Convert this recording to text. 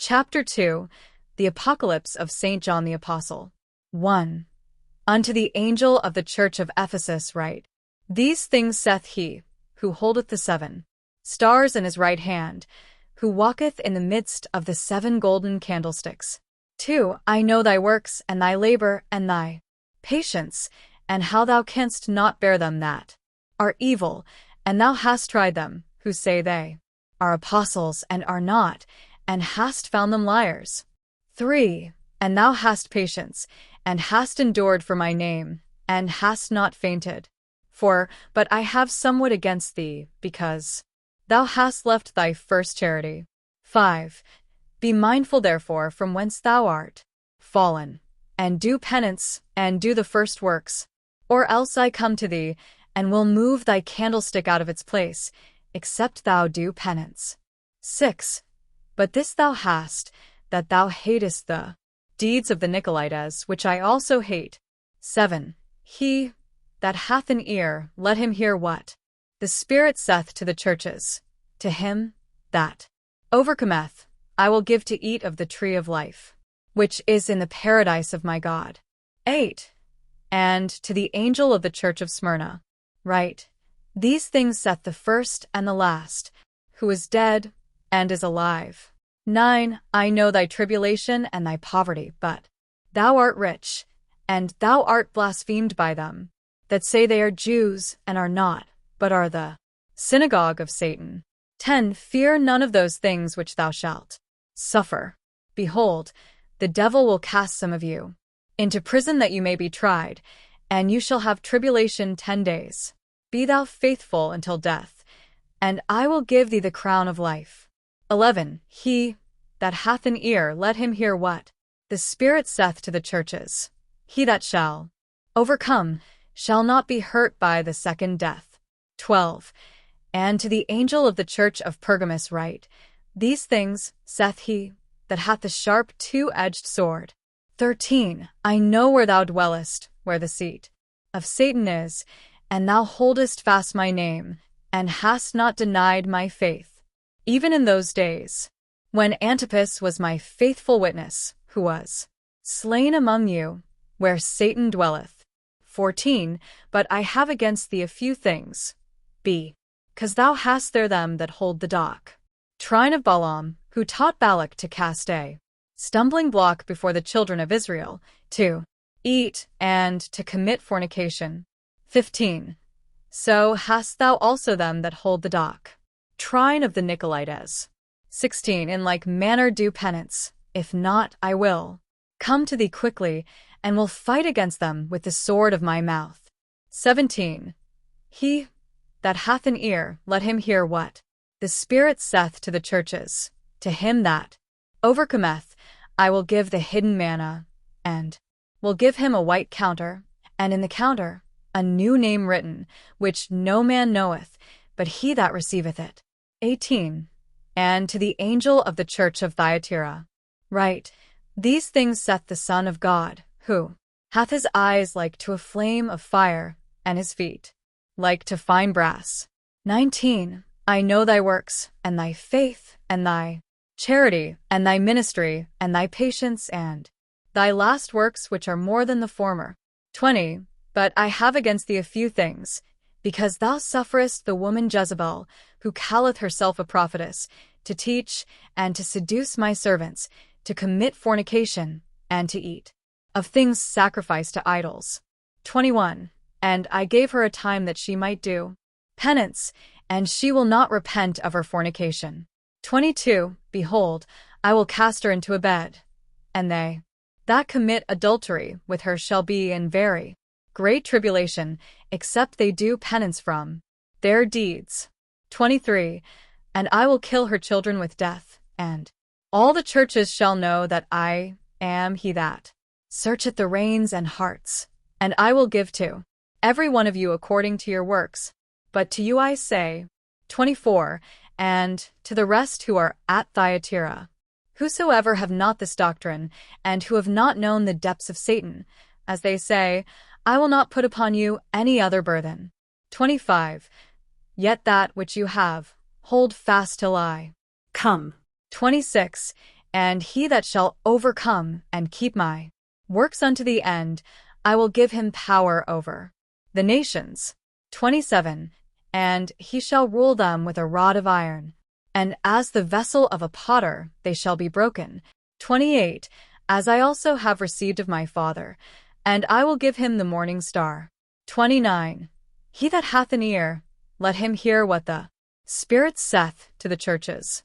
Chapter 2. The Apocalypse of St. John the Apostle. 1. Unto the angel of the church of Ephesus write, These things saith he, who holdeth the 7 stars in his right hand, who walketh in the midst of the 7 golden candlesticks. 2. I know thy works, and thy labor, and thy patience, and how thou canst not bear them that are evil, and thou hast tried them, who say they are apostles, and are not, and hast found them liars. 3. And thou hast patience, and hast endured for my name, and hast not fainted. 4. But I have somewhat against thee, because thou hast left thy first charity. 5. Be mindful therefore from whence thou art fallen, and do penance, and do the first works, or else I come to thee, and will move thy candlestick out of its place, except thou do penance. 6. But this thou hast, that thou hatest the deeds of the Nicolaitans, which I also hate. 7. He that hath an ear, let him hear what the Spirit saith to the churches. To him that overcometh, I will give to eat of the tree of life, which is in the paradise of my God. 8. And to the angel of the church of Smyrna write, These things saith the first and the last, who is dead and is alive. 9. I know thy tribulation and thy poverty, but thou art rich, and thou art blasphemed by them that say they are Jews, and are not, but are the synagogue of Satan. 10. Fear none of those things which thou shalt suffer. Behold, the devil will cast some of you into prison that you may be tried, and you shall have tribulation 10 days. Be thou faithful until death, and I will give thee the crown of life. 11. He that hath an ear, let him hear what the Spirit saith to the churches. He that shall overcome shall not be hurt by the second death. 12. And to the angel of the church of Pergamos write, These things saith he that hath the sharp 2-edged sword. 13. I know where thou dwellest, where the seat of Satan is, and thou holdest fast my name, and hast not denied my faith, even in those days, when Antipas was my faithful witness, who was slain among you, where Satan dwelleth. 14. But I have against thee a few things. Because thou hast there them that hold the doctrine of Balaam, who taught Balak to cast a stumbling block before the children of Israel, to eat, and to commit fornication. 15. So hast thou also them that hold the doctrine of the Nicolaitans. 16. In like manner do penance, if not, I will come to thee quickly, and will fight against them with the sword of my mouth. 17. He that hath an ear, let him hear what the Spirit saith to the churches. To him that overcometh, I will give the hidden manna, and will give him a white counter, and in the counter a new name written, which no man knoweth, but he that receiveth it. 18. And to the angel of the church of Thyatira write, These things saith the Son of God, who hath his eyes like to a flame of fire, and his feet like to fine brass. 19. I know thy works, and thy faith, and thy charity, and thy ministry, and thy patience, and thy last works which are more than the former. 20. But I have against thee a few things, because thou sufferest the woman Jezebel, who calleth herself a prophetess, to teach, and to seduce my servants, to commit fornication, and to eat of things sacrificed to idols. 21. And I gave her a time that she might do penance, and she will not repent of her fornication. 22. Behold, I will cast her into a bed, and they that commit adultery with her shall be in very great tribulation, except they do penance from their deeds. 23. And I will kill her children with death, and all the churches shall know that I am he that searcheth the reins and hearts, and I will give to every one of you according to your works. But to you I say, 24, and to the rest who are at Thyatira, whosoever have not this doctrine, and who have not known the depths of Satan, as they say, I will not put upon you any other burden. 25. Yet that which you have, hold fast till I come. 26. And he that shall overcome and keep my works unto the end, I will give him power over the nations. 27. And he shall rule them with a rod of iron, and as the vessel of a potter they shall be broken. 28. As I also have received of my Father, and I will give him the morning star. 29. He that hath an ear, let him hear what the Spirit saith to the churches.